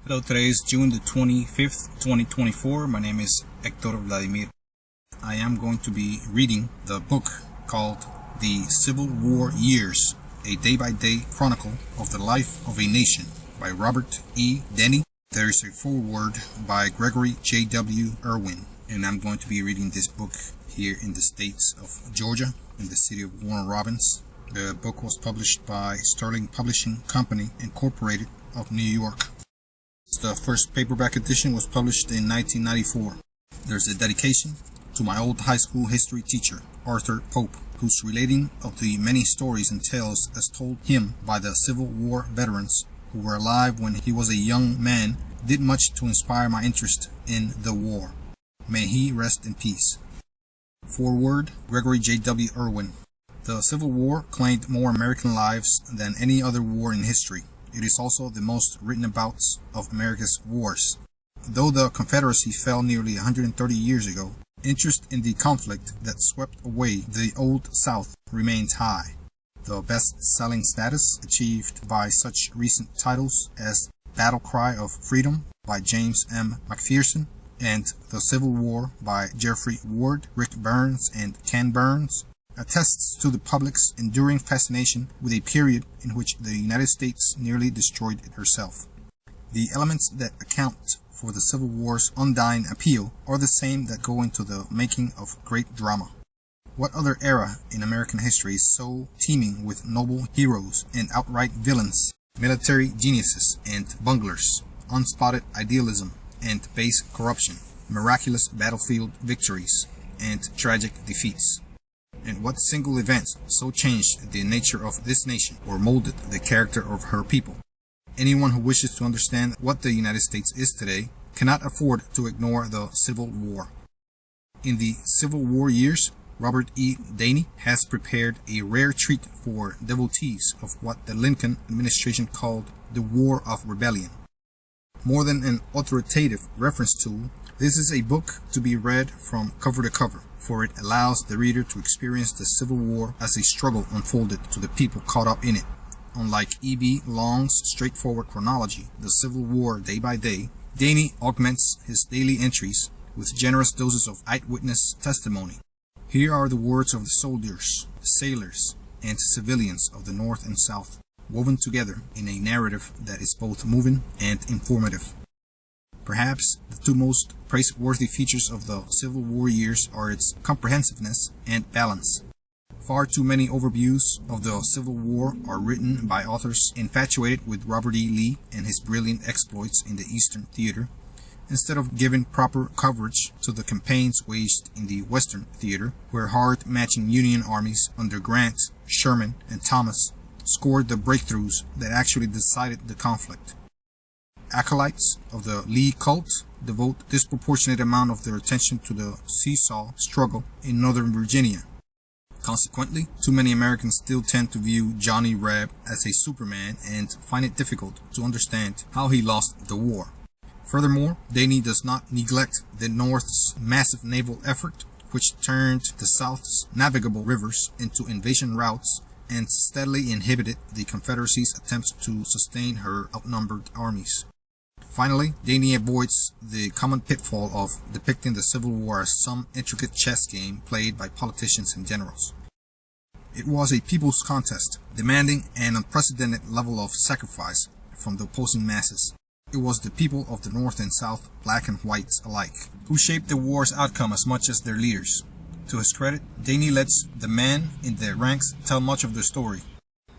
Hello, today is June the 25th, 2024. My name is Hector Vladimir. I am going to be reading the book called The Civil War Years, a day-by-day chronicle of the life of a nation by Robert E. Denny. There is a foreword by Gregory J.W. Irwin, and I'm going to be reading this book here in the states of Georgia, in the city of Warner Robins. The book was published by Sterling Publishing Company, Incorporated of New York. The first paperback edition was published in 1994. There's a dedication to my old high school history teacher, Arthur Pope, whose relating of the many stories and tales as told him by the Civil War veterans who were alive when he was a young man did much to inspire my interest in the war. May he rest in peace. Foreword, Gregory J.W. Irwin. The Civil War claimed more American lives than any other war in history. It is also the most written about of America's wars. Though the Confederacy fell nearly 130 years ago, interest in the conflict that swept away the Old South remains high. The best-selling status achieved by such recent titles as Battle Cry of Freedom by James M. McPherson and The Civil War by Jeffrey Ward, Rick Burns, and Ken Burns attests to the public's enduring fascination with a period in which the United States nearly destroyed it herself. The elements that account for the Civil War's undying appeal are the same that go into the making of great drama. What other era in American history is so teeming with noble heroes and outright villains, military geniuses and bunglers, unspotted idealism and base corruption, miraculous battlefield victories, and tragic defeats? And what single event so changed the nature of this nation or molded the character of her people? Anyone who wishes to understand what the United States is today cannot afford to ignore the Civil War. In the Civil War years, Robert E. Denny has prepared a rare treat for devotees of what the Lincoln administration called the War of Rebellion. More than an authoritative reference tool, this is a book to be read from cover to cover, for it allows the reader to experience the Civil War as a struggle unfolded to the people caught up in it. Unlike E.B. Long's straightforward chronology, The Civil War Day by Day, Denny augments his daily entries with generous doses of eyewitness testimony. Here are the words of the soldiers, sailors, and civilians of the North and South, woven together in a narrative that is both moving and informative. Perhaps the two most praiseworthy features of the Civil War years are its comprehensiveness and balance. Far too many overviews of the Civil War are written by authors infatuated with Robert E. Lee and his brilliant exploits in the Eastern Theater, instead of giving proper coverage to the campaigns waged in the Western Theater, where hard-matching Union armies under Grant, Sherman, and Thomas scored the breakthroughs that actually decided the conflict. Acolytes of the Lee cult devote disproportionate amount of their attention to the seesaw struggle in Northern Virginia. Consequently, too many Americans still tend to view Johnny Reb as a Superman and find it difficult to understand how he lost the war. Furthermore, Denny does not neglect the North's massive naval effort, which turned the South's navigable rivers into invasion routes and steadily inhibited the Confederacy's attempts to sustain her outnumbered armies. Finally, Denny avoids the common pitfall of depicting the Civil War as some intricate chess game played by politicians and generals. It was a people's contest, demanding an unprecedented level of sacrifice from the opposing masses. It was the people of the North and South, black and whites alike, who shaped the war's outcome as much as their leaders. To his credit, Denny lets the men in their ranks tell much of the story.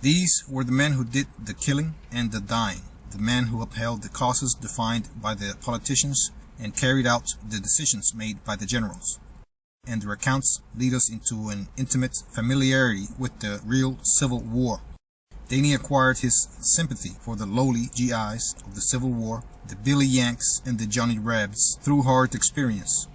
These were the men who did the killing and the dying, the men who upheld the causes defined by the politicians and carried out the decisions made by the generals. And their accounts lead us into an intimate familiarity with the real Civil War. Denny acquired his sympathy for the lowly GIs of the Civil War, the Billy Yanks and the Johnny Rebs, through hard experience.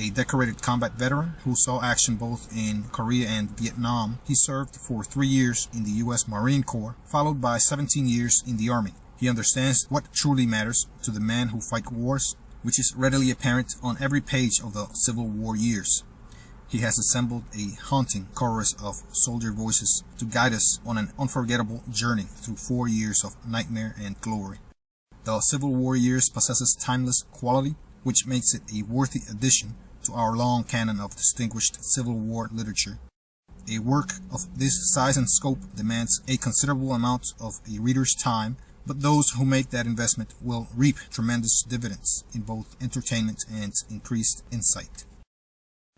A decorated combat veteran who saw action both in Korea and Vietnam, he served for 3 years in the U.S. Marine Corps, followed by 17 years in the Army. He understands what truly matters to the men who fight wars, which is readily apparent on every page of the Civil War years. He has assembled a haunting chorus of soldier voices to guide us on an unforgettable journey through 4 years of nightmare and glory. The Civil War years possesses timeless quality, which makes it a worthy addition to our long canon of distinguished Civil War literature. A work of this size and scope demands a considerable amount of a reader's time, but those who make that investment will reap tremendous dividends in both entertainment and increased insight.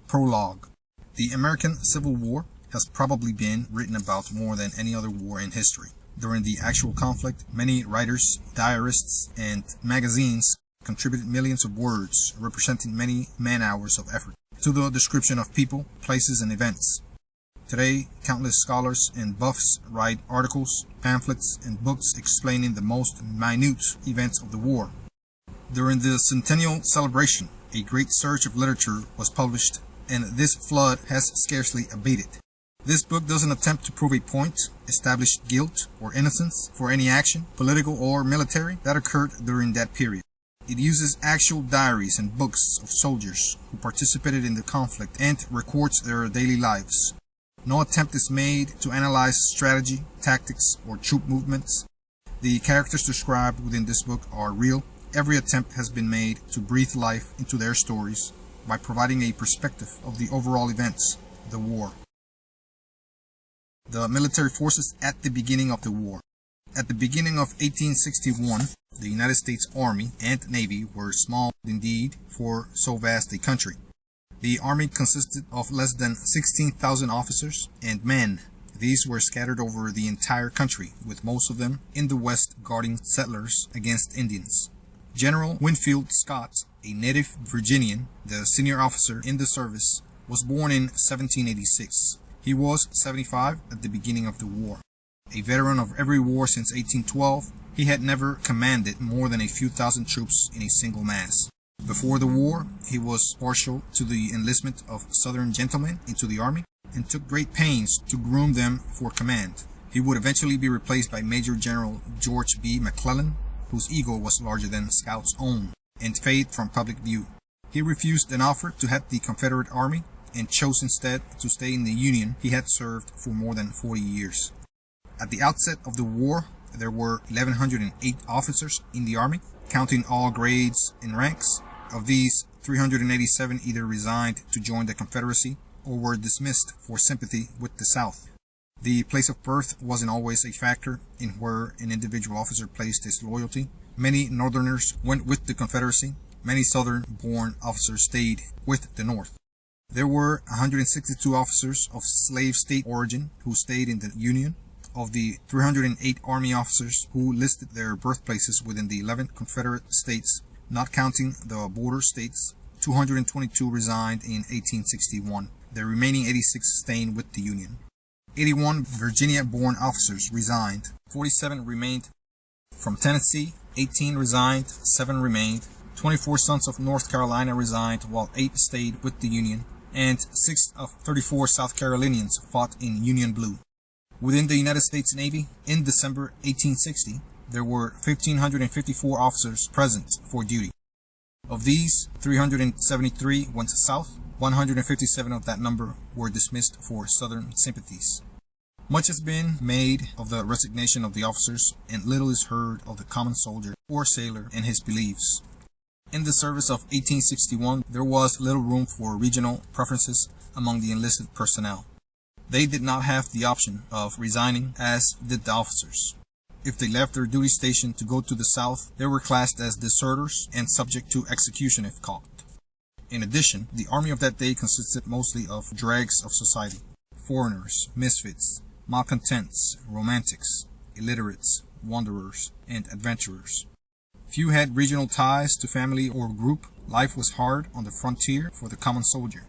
Prologue. The American Civil War has probably been written about more than any other war in history. During the actual conflict, many writers, diarists, and magazines contributed millions of words representing many man-hours of effort to the description of people, places, and events. Today, countless scholars and buffs write articles, pamphlets, and books explaining the most minute events of the war. During the centennial celebration, a great surge of literature was published, and this flood has scarcely abated. This book doesn't attempt to prove a point, establish guilt or innocence for any action, political or military, that occurred during that period. It uses actual diaries and books of soldiers who participated in the conflict and records their daily lives. No attempt is made to analyze strategy, tactics, or troop movements. The characters described within this book are real. Every attempt has been made to breathe life into their stories by providing a perspective of the overall events of the war. The military forces at the beginning of the war. At the beginning of 1861, the United States Army and Navy were small indeed for so vast a country. The Army consisted of less than 16,000 officers and men. These were scattered over the entire country, with most of them in the West guarding settlers against Indians. General Winfield Scott, a native Virginian, the senior officer in the service, was born in 1786. He was 75 at the beginning of the war. A veteran of every war since 1812, he had never commanded more than a few thousand troops in a single mass. Before the war, he was partial to the enlistment of Southern gentlemen into the Army and took great pains to groom them for command. He would eventually be replaced by Major General George B. McClellan, whose ego was larger than Scott's own and faded from public view. He refused an offer to head the Confederate Army and chose instead to stay in the Union he had served for more than 40 years. At the outset of the war, there were 1,108 officers in the Army, counting all grades and ranks. Of these, 387 either resigned to join the Confederacy or were dismissed for sympathy with the South. The place of birth wasn't always a factor in where an individual officer placed his loyalty. Many Northerners went with the Confederacy. Many Southern-born officers stayed with the North. There were 162 officers of slave state origin who stayed in the Union. Of the 308 Army officers who listed their birthplaces within the 11 Confederate states, not counting the border states, 222 resigned in 1861, the remaining 86 staying with the Union. 81 Virginia-born officers resigned, 47 remained. From Tennessee, 18 resigned, 7 remained. 24 sons of North Carolina resigned, while 8 stayed with the Union, and 6 of 34 South Carolinians fought in Union Blue. Within the United States Navy, in December 1860, there were 1,554 officers present for duty. Of these, 373 went south. 157 of that number were dismissed for Southern sympathies. Much has been made of the resignation of the officers, and little is heard of the common soldier or sailor and his beliefs. In the service of 1861, there was little room for regional preferences among the enlisted personnel. They did not have the option of resigning, as did the officers. If they left their duty station to go to the South, they were classed as deserters and subject to execution if caught. In addition, the army of that day consisted mostly of dregs of society: foreigners, misfits, malcontents, romantics, illiterates, wanderers, and adventurers. Few had regional ties to family or group. Life was hard on the frontier for the common soldier.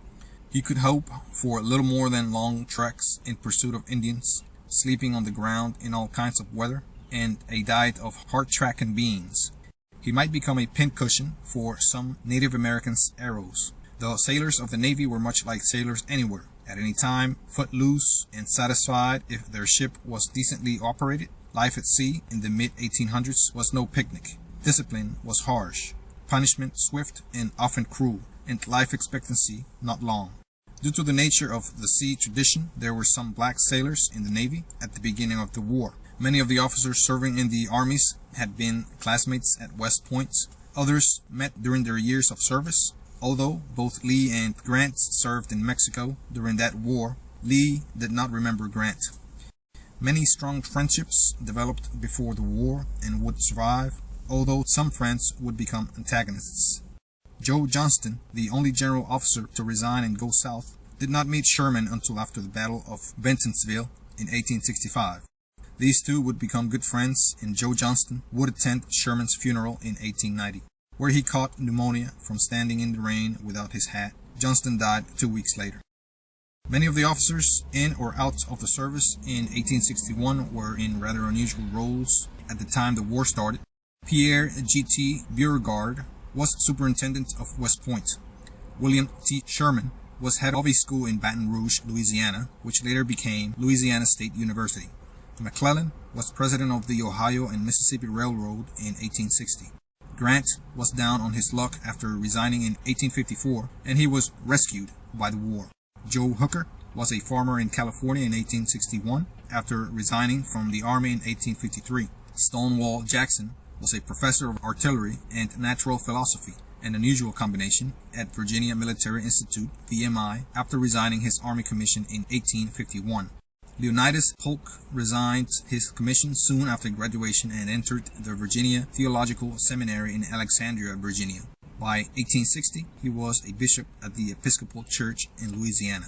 He could hope for little more than long treks in pursuit of Indians, sleeping on the ground in all kinds of weather, and a diet of hard-track and beans. He might become a pincushion for some Native Americans' arrows. The sailors of the Navy were much like sailors anywhere, at any time, foot-loose and satisfied if their ship was decently operated. Life at sea in the mid-1800s was no picnic. Discipline was harsh, punishment swift and often cruel, and life expectancy not long. Due to the nature of the sea tradition, there were some black sailors in the Navy at the beginning of the war. Many of the officers serving in the armies had been classmates at West Point. Others met during their years of service. Although both Lee and Grant served in Mexico during that war, Lee did not remember Grant. Many strong friendships developed before the war and would survive, although some friends would become antagonists. Joe Johnston, the only general officer to resign and go south, did not meet Sherman until after the Battle of Bentonville in 1865. These two would become good friends, and Joe Johnston would attend Sherman's funeral in 1890, where he caught pneumonia from standing in the rain without his hat. Johnston died 2 weeks later. Many of the officers in or out of the service in 1861 were in rather unusual roles at the time the war started. Pierre G.T. Beauregard was superintendent of West Point. William T. Sherman was head of a school in Baton Rouge, Louisiana, which later became Louisiana State University. McClellan was president of the Ohio and Mississippi Railroad in 1860. Grant was down on his luck after resigning in 1854, and he was rescued by the war. Joe Hooker was a farmer in California in 1861 after resigning from the Army in 1853. Stonewall Jackson was a professor of artillery and natural philosophy, an unusual combination, at Virginia Military Institute, VMI, after resigning his Army commission in 1851. Leonidas Polk resigned his commission soon after graduation and entered the Virginia Theological Seminary in Alexandria, Virginia. By 1860, he was a bishop at the Episcopal Church in Louisiana.